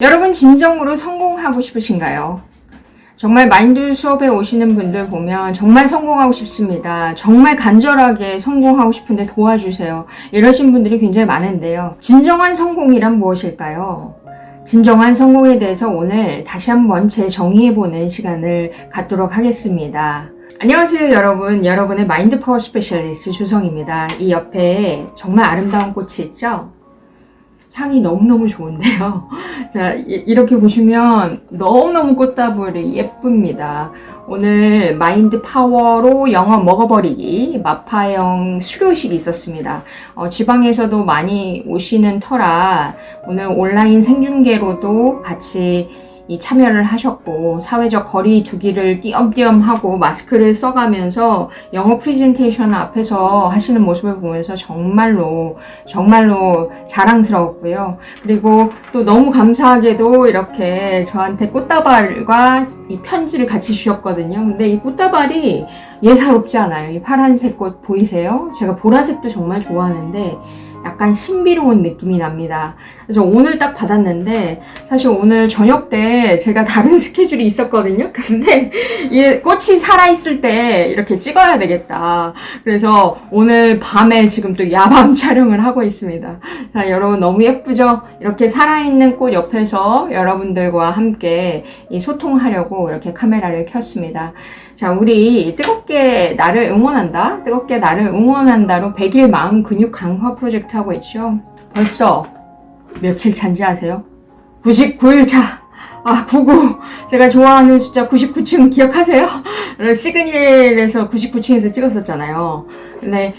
여러분 진정으로 성공하고 싶으신가요? 정말 마인드 수업에 오시는 분들 보면 정말 성공하고 싶습니다. 정말 간절하게 성공하고 싶은데 도와주세요. 이러신 분들이 굉장히 많은데요. 진정한 성공이란 무엇일까요? 진정한 성공에 대해서 오늘 다시 한번 재정의해보는 시간을 갖도록 하겠습니다. 안녕하세요 여러분. 여러분의 마인드 파워 스페셜리스트 주성입니다. 이 옆에 정말 아름다운 꽃이 있죠? 향이 너무너무 좋은데요. 자, 이렇게 보시면 너무너무 꽃다발이 예쁩니다. 오늘 마인드 파워로 영어 먹어버리기 마파형 수료식이 있었습니다. 지방에서도 많이 오시는 터라 오늘 온라인 생중계로도 같이 참여를 하셨고 사회적 거리 두기를 띄엄띄엄 하고 마스크를 써가면서 영어 프레젠테이션 앞에서 하시는 모습을 보면서 정말로 자랑스러웠고요. 그리고 또 너무 감사하게도 이렇게 저한테 꽃다발과 이 편지를 같이 주셨거든요. 근데 이 꽃다발이 예사롭지 않아요. 이 파란색 꽃 보이세요? 제가 보라색도 정말 좋아하는데 약간 신비로운 느낌이 납니다. 그래서 오늘 딱 받았는데 사실 오늘 저녁 때 제가 다른 스케줄이 있었거든요. 근데 이 꽃이 살아있을 때 이렇게 찍어야 되겠다. 그래서 오늘 밤에 지금 또 야방 촬영을 하고 있습니다. 자, 여러분 너무 예쁘죠? 이렇게 살아있는 꽃 옆에서 여러분들과 함께 소통하려고 이렇게 카메라를 켰습니다. 자, 우리 뜨겁게 나를 응원한다로 100일 마음 근육 강화 프로젝트 하고 있죠. 벌써 며칠 차인지 아세요? 99일 차. 99. 제가 좋아하는 숫자 99층 기억하세요? 시그널에서 99층에서 찍었었잖아요. 근데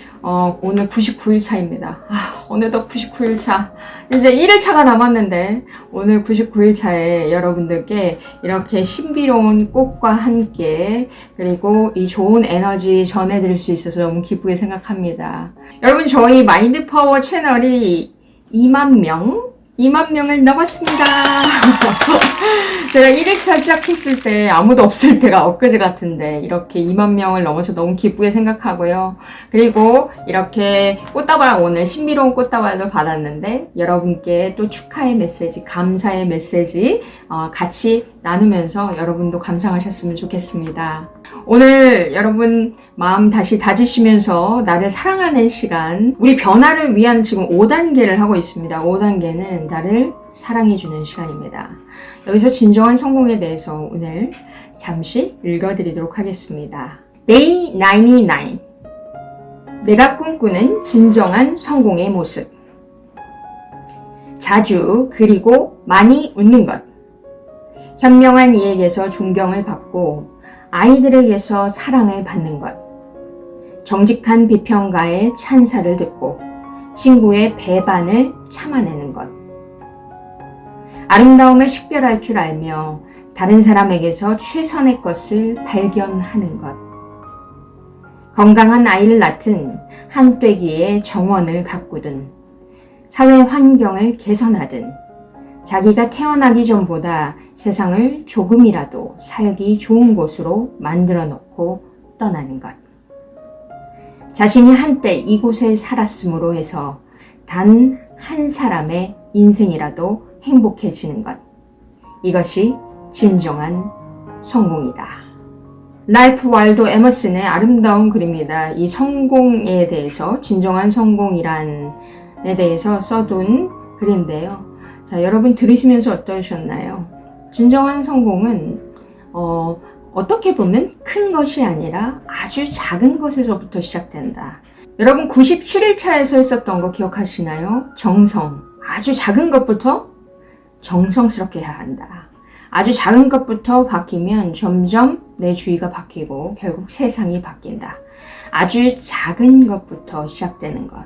오늘 99일 차입니다. 어느덧 99일 차. 이제 1일 차가 남았는데 오늘 99일 차에 여러분들께 이렇게 신비로운 꽃과 함께 그리고 이 좋은 에너지 전해드릴 수 있어서 너무 기쁘게 생각합니다. 여러분 저희 마인드 파워 채널이 2만 명을 넘었습니다. 제가 1일차 시작했을 때 아무도 없을 때가 엊그제 같은데 이렇게 2만 명을 넘어서 너무 기쁘게 생각하고요. 그리고 이렇게 꽃다발 오늘 신비로운 꽃다발도 받았는데 여러분께 또 축하의 메시지, 감사의 메시지 같이 나누면서 여러분도 감상하셨으면 좋겠습니다. 오늘 여러분 마음 다시 다지시면서 나를 사랑하는 시간, 우리 변화를 위한 지금 5단계를 하고 있습니다. 5단계는 나를 사랑해주는 시간입니다. 여기서 진정한 성공에 대해서 오늘 잠시 읽어드리도록 하겠습니다. Day 99. 내가 꿈꾸는 진정한 성공의 모습. 자주 그리고 많이 웃는 것. 현명한 이에게서 존경을 받고 아이들에게서 사랑을 받는 것. 정직한 비평가의 찬사를 듣고 친구의 배반을 참아내는 것. 아름다움을 식별할 줄 알며 다른 사람에게서 최선의 것을 발견하는 것. 건강한 아이를 낳든 한떼기의 정원을 가꾸든 사회 환경을 개선하든 자기가 태어나기 전보다 세상을 조금이라도 살기 좋은 곳으로 만들어 놓고 떠나는 것. 자신이 한때 이곳에 살았으므로 해서 단 한 사람의 인생이라도 행복해지는 것. 이것이 진정한 성공이다. 랄프 waldo 에머슨의 아름다운 글입니다. 이 성공에 대해서, 진정한 성공이란에 대해서 써둔 글인데요. 자, 여러분 들으시면서 어떠셨나요? 진정한 성공은 어떻게 보면 큰 것이 아니라 아주 작은 것에서부터 시작된다. 여러분 97일차에서 했었던 거 기억하시나요? 정성. 아주 작은 것부터 정성스럽게 해야 한다. 아주 작은 것부터 바뀌면 점점 내 주위가 바뀌고 결국 세상이 바뀐다. 아주 작은 것부터 시작되는 것.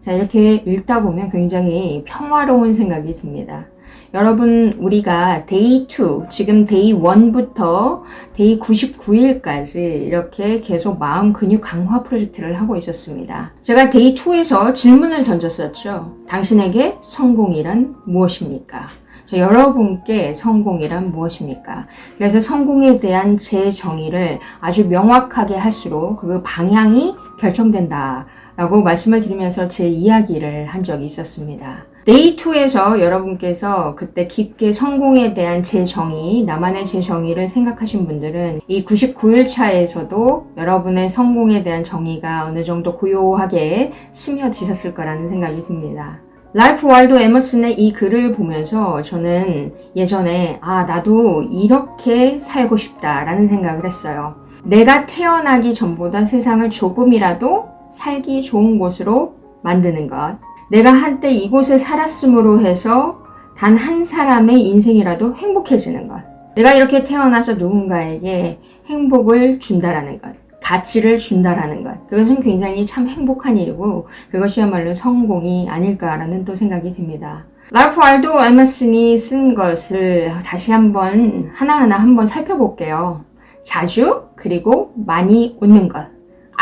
자, 이렇게 읽다 보면 굉장히 평화로운 생각이 듭니다. 여러분, 우리가 데이 2, 지금 데이 1부터 데이 99일까지 이렇게 계속 마음 근육 강화 프로젝트를 하고 있었습니다. 제가 데이 2에서 질문을 던졌었죠. 당신에게 성공이란 무엇입니까? 여러분께 성공이란 무엇입니까? 그래서 성공에 대한 제 정의를 아주 명확하게 할수록 그 방향이 결정된다 라고 말씀을 드리면서 제 이야기를 한 적이 있었습니다. 데이 2에서 여러분께서 그때 깊게 성공에 대한 제 정의, 나만의 제 정의를 생각하신 분들은 이 99일 차에서도 여러분의 성공에 대한 정의가 어느 정도 고요하게 스며드셨을 거라는 생각이 듭니다. 랄프 월도 에머슨의 이 글을 보면서 저는 예전에 나도 이렇게 살고 싶다라는 생각을 했어요. 내가 태어나기 전보다 세상을 조금이라도 살기 좋은 곳으로 만드는 것. 내가 한때 이곳에 살았음으로 해서 단 한 사람의 인생이라도 행복해지는 것. 내가 이렇게 태어나서 누군가에게 행복을 준다라는 것. 가치를 준다라는 것. 그것은 굉장히 참 행복한 일이고 그것이야말로 성공이 아닐까라는 또 생각이 듭니다. 랄프 월도 에머슨이 쓴 것을 다시 하나하나 한번 살펴볼게요. 자주 그리고 많이 웃는 것.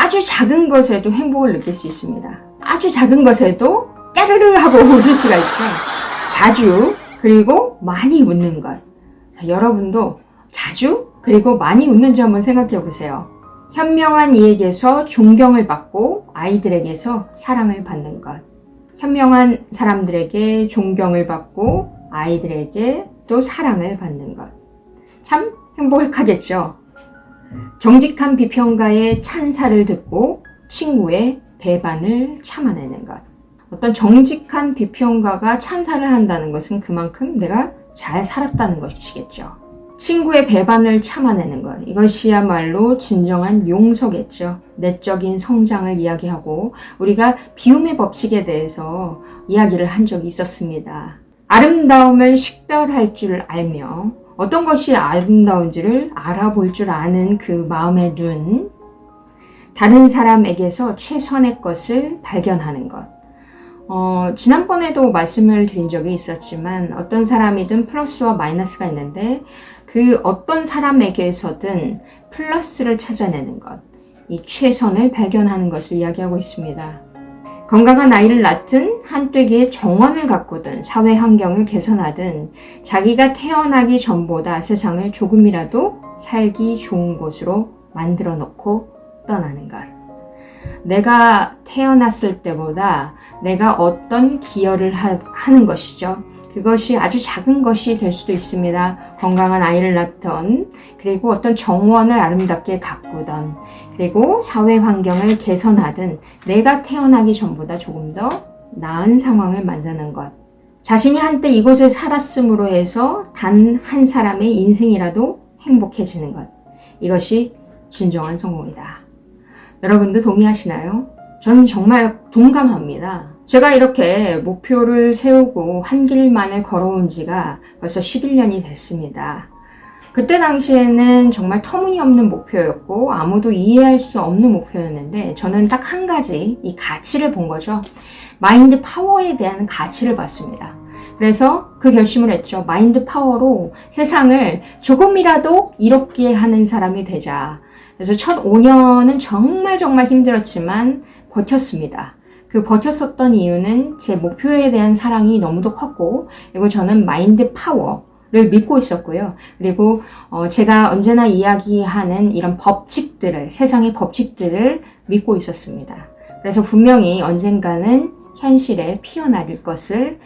아주 작은 것에도 행복을 느낄 수 있습니다. 아주 작은 것에도 까르르 하고 웃을 수가 있죠. 자주 그리고 많이 웃는 것. 자, 여러분도 자주 그리고 많이 웃는지 한번 생각해 보세요. 현명한 이에게서 존경을 받고 아이들에게서 사랑을 받는 것. 현명한 사람들에게 존경을 받고 아이들에게 또 사랑을 받는 것. 참 행복하겠죠. 정직한 비평가의 찬사를 듣고 친구의 배반을 참아내는 것. 어떤 정직한 비평가가 찬사를 한다는 것은 그만큼 내가 잘 살았다는 것이겠죠. 친구의 배반을 참아내는 것. 이것이야말로 진정한 용서겠죠. 내적인 성장을 이야기하고 우리가 비움의 법칙에 대해서 이야기를 한 적이 있었습니다. 아름다움을 식별할 줄 알며 어떤 것이 아름다운지를 알아볼 줄 아는 그 마음의 눈, 다른 사람에게서 최선의 것을 발견하는 것. 지난번에도 말씀을 드린 적이 있었지만 어떤 사람이든 플러스와 마이너스가 있는데 그 어떤 사람에게서든 플러스를 찾아내는 것, 이 최선을 발견하는 것을 이야기하고 있습니다. 건강한 아이를 낳든 한되기의 정원을 가꾸든 사회 환경을 개선하든 자기가 태어나기 전보다 세상을 조금이라도 살기 좋은 곳으로 만들어 놓고 떠나는 것. 내가 태어났을 때보다 내가 어떤 기여를 하는 것이죠. 그것이 아주 작은 것이 될 수도 있습니다. 건강한 아이를 낳던, 그리고 어떤 정원을 아름답게 가꾸던, 그리고 사회 환경을 개선하든 내가 태어나기 전보다 조금 더 나은 상황을 만드는 것. 자신이 한때 이곳에 살았음으로 해서 단 한 사람의 인생이라도 행복해지는 것. 이것이 진정한 성공이다. 여러분도 동의하시나요? 저는 정말 동감합니다. 제가 이렇게 목표를 세우고 한 길만을 걸어온 지가 벌써 11년이 됐습니다. 그때 당시에는 정말 터무니없는 목표였고 아무도 이해할 수 없는 목표였는데 저는 딱 한 가지 이 가치를 본 거죠. 마인드 파워에 대한 가치를 봤습니다. 그래서 그 결심을 했죠. 마인드 파워로 세상을 조금이라도 이롭게 하는 사람이 되자. 그래서 첫 5년은 정말 힘들었지만 버텼습니다. 그 버텼었던 이유는 제 목표에 대한 사랑이 너무도 컸고, 그리고 저는 마인드 파워를 믿고 있었고요. 그리고 제가 언제나 이야기하는 이런 법칙들을, 세상의 법칙들을 믿고 있었습니다. 그래서 분명히 언젠가는 현실에 피어날 것을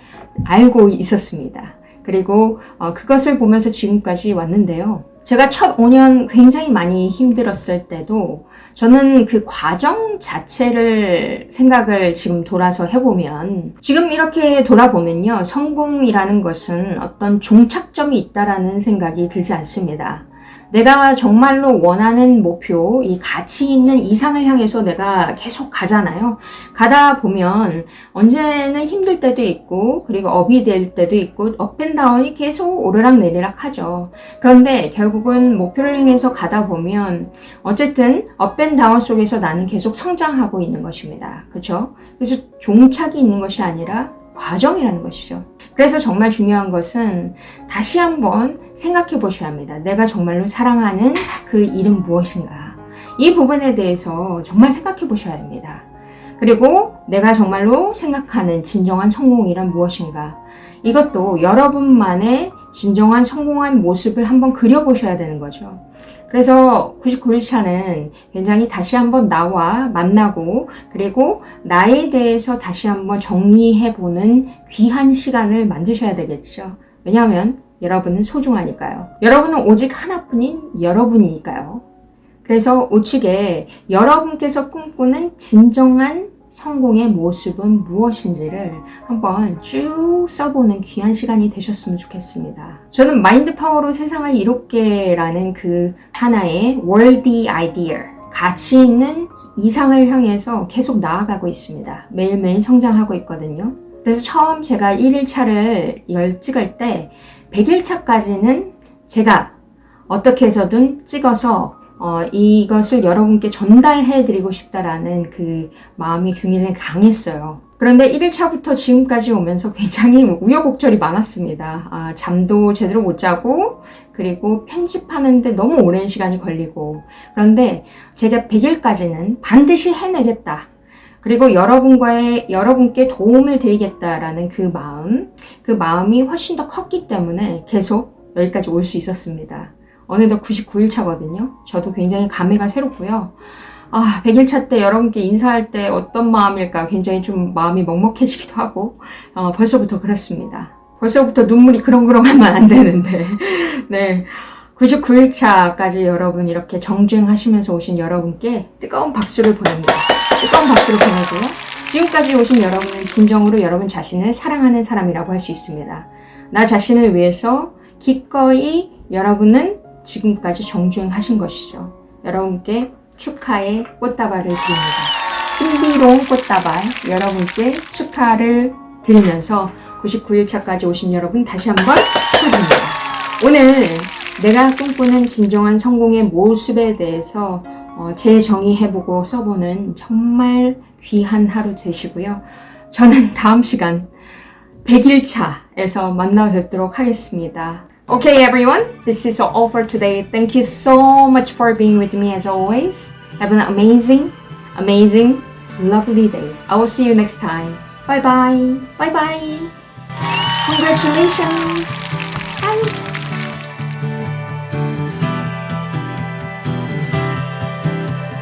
알고 있었습니다. 그리고 그것을 보면서 지금까지 왔는데요. 제가 첫 5년 굉장히 많이 힘들었을 때도 저는 그 과정 자체를 생각을 지금 돌아서 해보면 지금 이렇게 돌아보면요. 성공이라는 것은 어떤 종착점이 있다라는 생각이 들지 않습니다. 내가 정말로 원하는 목표, 이 가치 있는 이상을 향해서 내가 계속 가잖아요. 가다 보면 언제는 힘들 때도 있고, 그리고 업이 될 때도 있고, 업앤다운이 계속 오르락내리락 하죠. 그런데 결국은 목표를 향해서 가다 보면 어쨌든 업앤다운 속에서 나는 계속 성장하고 있는 것입니다. 그렇죠? 그래서 종착이 있는 것이 아니라 과정이라는 것이죠. 그래서 정말 중요한 것은 다시 한번 생각해 보셔야 합니다. 내가 정말로 사랑하는 그 일은 무엇인가? 이 부분에 대해서 정말 생각해 보셔야 됩니다. 그리고 내가 정말로 생각하는 진정한 성공이란 무엇인가? 이것도 여러분만의 진정한 성공한 모습을 한번 그려보셔야 되는 거죠. 그래서 99일차는 굉장히 다시 한번 나와 만나고 그리고 나에 대해서 다시 한번 정리해보는 귀한 시간을 만드셔야 되겠죠. 왜냐하면 여러분은 소중하니까요. 여러분은 오직 하나뿐인 여러분이니까요. 그래서 우측에 여러분께서 꿈꾸는 진정한 성공의 모습은 무엇인지를 한번 쭉 써보는 귀한 시간이 되셨으면 좋겠습니다. 저는 마인드 파워로 세상을 이롭게라는 그 하나의 worthy idea, 가치 있는 이상을 향해서 계속 나아가고 있습니다. 매일매일 성장하고 있거든요. 그래서 처음 제가 1일차를 이걸 찍을 때 100일차까지는 제가 어떻게 해서든 찍어서 이것을 여러분께 전달해 드리고 싶다라는 그 마음이 굉장히 강했어요. 그런데 1일차부터 지금까지 오면서 굉장히 우여곡절이 많았습니다. 잠도 제대로 못 자고 그리고 편집하는데 너무 오랜 시간이 걸리고 그런데 제가 100일까지는 반드시 해내겠다. 그리고 여러분께 도움을 드리겠다라는 그 마음이 훨씬 더 컸기 때문에 계속 여기까지 올 수 있었습니다. 어느덧 99일차거든요. 저도 굉장히 감회가 새롭고요. 100일차 때 여러분께 인사할 때 어떤 마음일까 굉장히 좀 마음이 먹먹해지기도 하고 벌써부터 그렇습니다. 벌써부터 눈물이 그렁그렁하면 안 되는데 네, 99일차까지 여러분 이렇게 정주행하시면서 오신 여러분께 뜨거운 박수를 보냅니다. 뜨거운 박수를 보내고요. 지금까지 오신 여러분은 진정으로 여러분 자신을 사랑하는 사람이라고 할 수 있습니다. 나 자신을 위해서 기꺼이 여러분은 지금까지 정주행하신 것이죠. 여러분께 축하의 꽃다발을 드립니다. 신비로운 꽃다발 여러분께 축하를 드리면서 99일차까지 오신 여러분 다시 한번 축하드립니다. 오늘 내가 꿈꾸는 진정한 성공의 모습에 대해서 재정의해보고 써보는 정말 귀한 하루 되시고요. 저는 다음 시간 100일차에서 만나 뵙도록 하겠습니다. Okay, everyone, this is all for today. Thank you so much for being with me as always. Have an amazing, lovely day. I will see you next time. Bye bye. Bye bye. Congratulations. Bye.